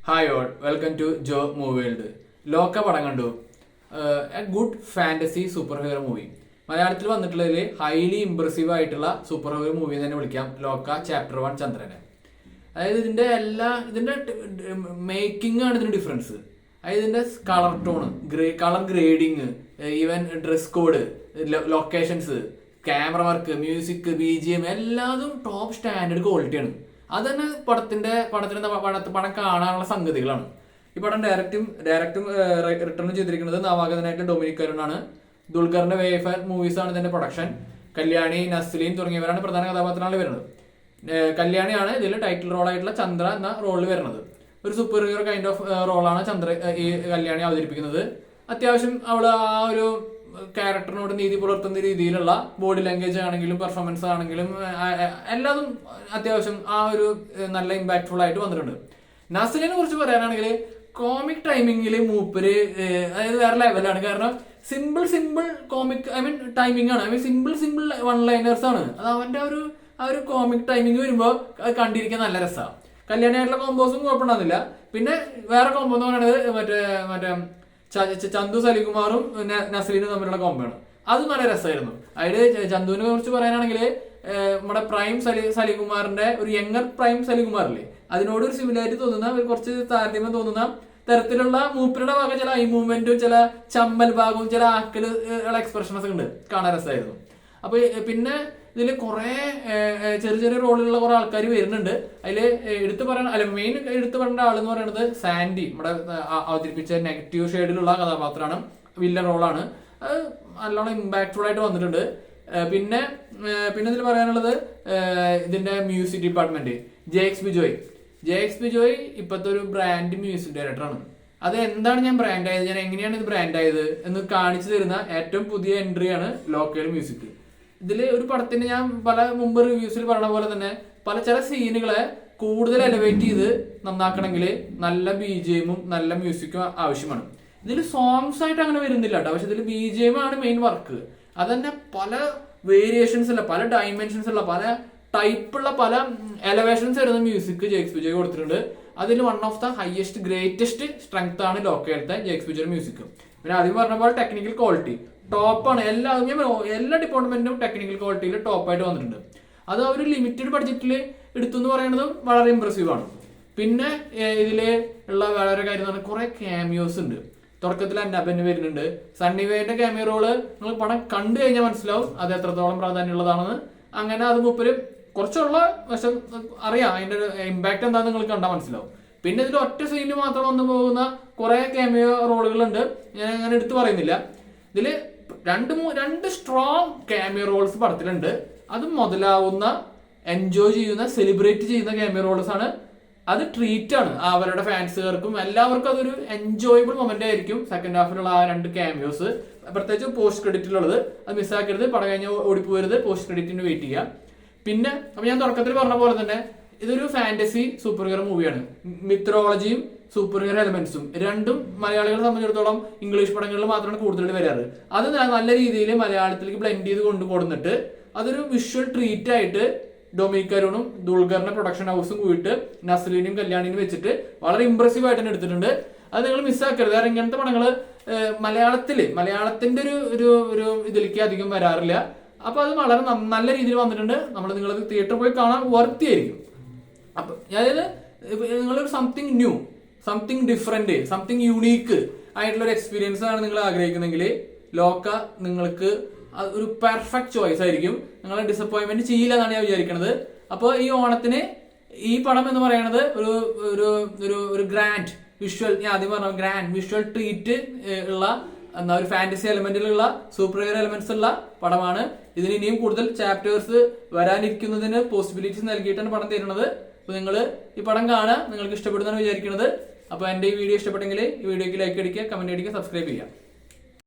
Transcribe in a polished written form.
Hi all, welcome to Jo movie world. Lokah പടം കണ്ടു. A good fantasy super hero movie. മലയാളത്തിൽ വന്നിട്ടുള്ളതിൽ highly impressive ആയിട്ടുള്ള സൂപ്പർ ഹീറോ മൂവി തന്നെ വിളിക്കാം ലോക ചാപ്റ്റർ 1 ചന്ദ്രനെ. അതായത് ഇതിന്റെ മേക്കിംഗ് ആണ് ഇതിന്റെ ഡിഫറൻസ്. അതായത് ഇതിന്റെ colour tone, colour grading, even dress code, locations, camera work, music, BGM എല്ലാതും ടോപ്പ് സ്റ്റാൻഡേർഡ് ക്വാളിറ്റിയാണ്. അത് തന്നെ പടം കാണാനുള്ള സംഗതികളാണ്. ഈ പടം ഡയറക്റ്റും റിട്ടേൺ ചെയ്തിരിക്കുന്നത് നവാഗതനായിട്ട് ഡൊമിനിക് കരുണാണ്. ദുൽഖറിന്റെ വേഫയർ മൂവീസ് ആണ് ഇതിന്റെ പ്രൊഡക്ഷൻ. കല്യാണി, നസ്ലീൻ തുടങ്ങിയവരാണ് പ്രധാന കഥാപാത്രങ്ങളിൽ വരുന്നത്. കല്യാണിയാണ് ഇതിൽ ടൈറ്റിൽ റോളായിട്ടുള്ള ചന്ദ്ര എന്ന റോളിൽ വരുന്നത്. ഒരു സൂപ്പർ ഹീറോ കൈൻഡ് ഓഫ് റോളാണ് ഈ കല്യാണി അവതരിപ്പിക്കുന്നത്. അത്യാവശ്യം അവള് ആ ഒരു ക്യാരക്ടറിനോട് നീതി പുലർത്തുന്ന രീതിയിലുള്ള ബോഡി ലാംഗ്വേജ് ആണെങ്കിലും പെർഫോമൻസ് ആണെങ്കിലും എല്ലാതും അത്യാവശ്യം ആ ഒരു നല്ല ഇമ്പാക്ട്ഫുൾ ആയിട്ട് വന്നിട്ടുണ്ട്. നസ്ലിനെ കുറിച്ച് പറയാനാണെങ്കിൽ കോമിക് ടൈമിങ്ങിൽ മൂപ്പര് അതായത് വേറെ ലെവലാണ്. കാരണം സിമ്പിൾ കോമിക് ടൈമിംഗ് ആണ്. സിമ്പിൾ വൺ ലൈനേഴ്സ് ആണ്. അത് അവന്റെ ആ ഒരു കോമിക് ടൈമിംഗ് വരുമ്പോൾ കണ്ടിരിക്കാൻ നല്ല രസമാണ്. കല്യാണിയായിട്ടുള്ള കോമ്പോസും കുഴപ്പമുണ്ടാകുന്നില്ല. പിന്നെ വേറെ കോമ്പോ എന്ന് പറയുന്നത് മറ്റേ ചന്തു സലികുമാറും നസ്ലീനും തമ്മിലുള്ള കോമ്പാണ്. അത് നല്ല രസമായിരുന്നു. അതില് ചന്തുവിനെ കുറിച്ച് പറയാനാണെങ്കിൽ നമ്മുടെ പ്രൈം സലികുമാറിന്റെ ഒരു യങ്ങർ പ്രൈം സലികുമാറില്ലേ, അതിനോട് ഒരു സിമിലാരിറ്റി തോന്നുന്ന, കുറച്ച് താരതമ്യം തോന്നുന്ന തരത്തിലുള്ള മൂപ്പരുടെ ഭാഗം ചില ഐ മൂവ്മെന്റും ചില ചമ്മൽ ഭാഗവും ചില ആക്കല് എക്സ്പ്രഷൻസ് ഉണ്ട്. കാണാൻ രസമായിരുന്നു. അപ്പൊ പിന്നെ ഇതിൽ കുറെ ചെറിയ റോളിലുള്ള കുറെ ആൾക്കാർ വരുന്നുണ്ട്. അതില് മെയിൻ എടുത്തു പറയേണ്ട ആളെന്ന് പറയുന്നത് സാൻഡി, നമ്മുടെ അവതരിപ്പിച്ച നെഗറ്റീവ് ഷെയ്ഡിലുള്ള കഥാപാത്രമാണ്. വില്ലൻ റോളാണ്. അത് നല്ലോണം ഇമ്പാക്ട്ഫുൾ ആയിട്ട് വന്നിട്ടുണ്ട്. പിന്നെ ഇതിൽ പറയാനുള്ളത് ഇതിന്റെ മ്യൂസിക് ഡിപ്പാർട്ട്മെന്റ് ജെ.എക്സ് ബിജോയ് ഇപ്പോഴത്തെ ഒരു ബ്രാൻഡ് മ്യൂസിക് ഡയറക്ടറാണ്. അത് എന്താണ് ഞാൻ എങ്ങനെയാണ് ഇത് ബ്രാൻഡായത് എന്ന് കാണിച്ചു തരുന്ന ഏറ്റവും പുതിയ എൻട്രിയാണ് ലോക്കൽ മ്യൂസിക്. ഇതിൽ ഒരു പടത്തിന് ഞാൻ മുമ്പ് റിവ്യൂസിൽ പറഞ്ഞ പോലെ തന്നെ ചില സീനുകളെ കൂടുതൽ എലിവേറ്റ് ചെയ്ത് നന്നാക്കണമെങ്കിൽ നല്ല BGM നല്ല മ്യൂസിക്കും ആവശ്യമാണ്. ഇതിൽ സോങ്സ് ആയിട്ട് അങ്ങനെ വരുന്നില്ല കേട്ടോ. പക്ഷെ ഇതിൽ BGM ആണ് മെയിൻ വർക്ക്. അതന്നെ പല വേരിയേഷൻസ് ഉള്ള, പല ഡയമെൻഷൻസ് ഉള്ള, പല ടൈപ്പുള്ള, പല എലവേഷൻസ് വരുന്ന മ്യൂസിക് ജെ.എക്സ് ബിജോയ് കൊടുത്തിട്ടുണ്ട്. അതിൽ one of the highest greatest strength ആണ് ലോക്കലത്തെ ജെ.എക്സ് ബിജോയ് മ്യൂസിക്. പിന്നെ ആദ്യം പറഞ്ഞ പോലെ ടെക്നിക്കൽ ക്വാളിറ്റി ടോപ്പാണ്. എല്ലാ ഡിപ്പാർട്ട്മെന്റും ടെക്നിക്കൽ ക്വാളിറ്റിയിൽ ടോപ്പായിട്ട് വന്നിട്ടുണ്ട്. അത് അവർ ലിമിറ്റഡ് ബഡ്ജറ്റിൽ എടുത്തു എന്ന് പറയുന്നതും വളരെ ഇംപ്രസീവ് ആണ്. പിന്നെ ഇതില് ഉള്ള വേറെ കാര്യം എന്ന് പറഞ്ഞാൽ കുറെ ക്യാമിയോസ് ഉണ്ട്. തുടക്കത്തിൽ അന്നബന് വരുന്നുണ്ട്. സണ്ണിവേന്റെ ക്യാമിയോ റോള് നിങ്ങൾ പടം കണ്ടു കഴിഞ്ഞാൽ മനസ്സിലാവും അത് എത്രത്തോളം പ്രാധാന്യമുള്ളതാണെന്ന്. അങ്ങനെ അത് മുപ്പര് കുറച്ചുള്ള വശം അറിയാം, അതിന്റെ ഇമ്പാക്ട് എന്താണെന്ന് നിങ്ങൾ കണ്ടാൽ മനസ്സിലാവും. പിന്നെ ഇതിൽ ഒറ്റ സീനിൽ മാത്രം വന്നു പോകുന്ന കുറെ ക്യാമിയോ റോളുകളുണ്ട്. ഞാൻ അങ്ങനെ എടുത്തു പറയുന്നില്ല. ഇതില് രണ്ട് സ്ട്രോങ് ക്യാമിയോ റോൾസ് പടത്തിലുണ്ട്. അത് മുതലാവുന്ന, എൻജോയ് ചെയ്യുന്ന, സെലിബ്രേറ്റ് ചെയ്യുന്ന ക്യാമിയോ റോൾസ് ആണ്. അത് ട്രീറ്റ് ആണ് അവരുടെ ഫാൻസുകാർക്കും എല്ലാവർക്കും. അതൊരു എൻജോയബിൾ മൊമെന്റ് ആയിരിക്കും സെക്കൻഡ് ഹാഫിലുള്ള ആ രണ്ട് ക്യാമിയോസ്. പ്രത്യേകിച്ച് പോസ്റ്റ് ക്രെഡിറ്റിലുള്ളത് അത് മിസ്സാക്കരുത്. പടം കഴിഞ്ഞ് ഓടിപ്പോരുത്. പോസ്റ്റ് ക്രെഡിറ്റിന് വെയിറ്റ് ചെയ്യാം. പിന്നെ അപ്പൊ ഞാൻ തുടക്കത്തിൽ പറഞ്ഞ പോലെ തന്നെ ഇതൊരു ഫാന്റസി സൂപ്പർ ഹീറോ മൂവിയാണ്. മിത്രോളജിയും സൂപ്പർ ഹീറോ എലമെന്റ്സും രണ്ടും മലയാളികളെ സംബന്ധിച്ചിടത്തോളം ഇംഗ്ലീഷ് പടങ്ങളിൽ മാത്രമാണ് കൂടുതൽ വരാറ്. അത് നല്ല രീതിയിൽ മലയാളത്തിലേക്ക് ബ്ലെൻഡ് ചെയ്ത് കൊണ്ടുകൊടുന്നിട്ട് അതൊരു വിഷ്വൽ ട്രീറ്റ് ആയിട്ട് ഡൊമിനിക് കരുണും ദുൽഖറിന്റെ പ്രൊഡക്ഷൻ ഹൗസും കൂടിയിട്ട് നസ്ലീനും കല്യാണിനും വെച്ചിട്ട് വളരെ ഇംപ്രസീവ് ആയിട്ട് തന്നെ എടുത്തിട്ടുണ്ട്. അത് നിങ്ങൾ മിസ്സാക്കരുത്. കാരണം ഇങ്ങനത്തെ പടങ്ങള് മലയാളത്തിന്റെ ഒരു ഇതിലേക്ക് അധികം വരാറില്ല. അപ്പൊ അത് വളരെ നല്ല രീതിയിൽ വന്നിട്ടുണ്ട്. നിങ്ങളത് തിയേറ്ററിൽ പോയി കാണാൻ വർത്തിയായിരിക്കും. അപ്പൊ അതായത് നിങ്ങളൊരു something new, something different, something unique ആയിട്ടുള്ള ഒരു എക്സ്പീരിയൻസ് ആണ് നിങ്ങൾ ആഗ്രഹിക്കുന്നെങ്കിൽ ലോക നിങ്ങൾക്ക് ഒരു പെർഫെക്റ്റ് ചോയ്സ് ആയിരിക്കും. നിങ്ങളെ ഡിസപ്പോയിന്റ്മെന്റ് ചെയ്യില്ല എന്നാണ് ഞാൻ വിചാരിക്കുന്നത്. അപ്പോൾ ഈ ഓണത്തിന് ഈ പടം എന്ന് പറയുന്നത് ഒരു ഗ്രാൻഡ് വിഷ്വൽ, ഞാൻ ആദ്യം പറഞ്ഞ ഗ്രാൻഡ് വിഷ്വൽ ട്രീറ്റ് ഉള്ള ഒരു ഫാന്റസി എലമെന്റിലുള്ള സൂപ്പർ ഹീറോ എലമെന്റ്സ് ഉള്ള പടമാണ്. ഇതിന് ഇനിയും കൂടുതൽ ചാപ്റ്റേഴ്സ് വരാനിരിക്കുന്നതിന് പോസിബിലിറ്റീസ് നൽകിയിട്ടാണ് പടം തരുന്നത്. അപ്പൊ നിങ്ങൾ ഈ പടം കാണുക, നിങ്ങൾക്ക് ഇഷ്ടപ്പെടുന്നതാണ് വിചാരിക്കുന്നത്. അപ്പൊ എന്റെ ഈ വീഡിയോ ഇഷ്ടപ്പെട്ടെങ്കിൽ ഈ വീഡിയോക്ക് ലൈക്ക് അടിക്കുക, കമന്റ് അടിക്കുക, സബ്സ്ക്രൈബ് ചെയ്യുക.